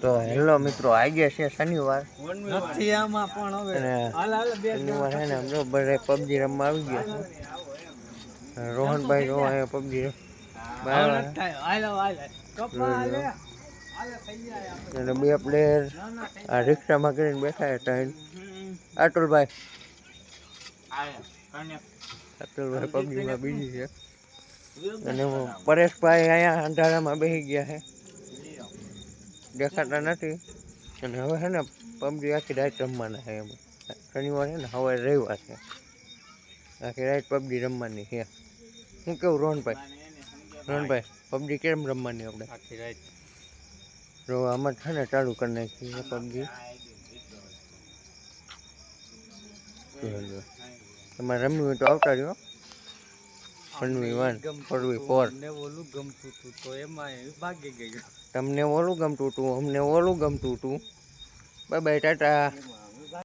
તો હેલો મિત્રો, આજે છે શનિવાર નથી આમાં પણ હવે શનિવાર છે ને આમ જો બધા પબજી રમવા આવી ગયા છે. રોહનભાઈ જો અહીંયા પબજી અને બે પ્લેયર આ રિક્ષામાં કરીને બેઠા હતા. અતુલભાઈ પબજીમાં બીજી છે અને પરેશભાઈ અહીંયા અંધારામાં બેસી ગયા છે, દેખાતા નથી. અને હવે છે ને પબજી આખી રાત રમવાના છે. એમ શનિવાર છે ને, હવે રવિવાર છે, આખી રાત પબજી રમવાની છે. શું કેવું રોહનભાઈ પબજી કેમ રમવાની આપણે આખી રાત? જો આમાં છે ને ચાલુ કરી નાખી પબજી. તમારે રમવું હોય તો આવતા રહ્યો. 1v1 4v4 ઓલું ગમતું હતું તો એમાં ભાગી ગયું. તમને ઓલું ગમતું હતું, અમને ઓલું ગમતું હતું. Bye bye, Tata.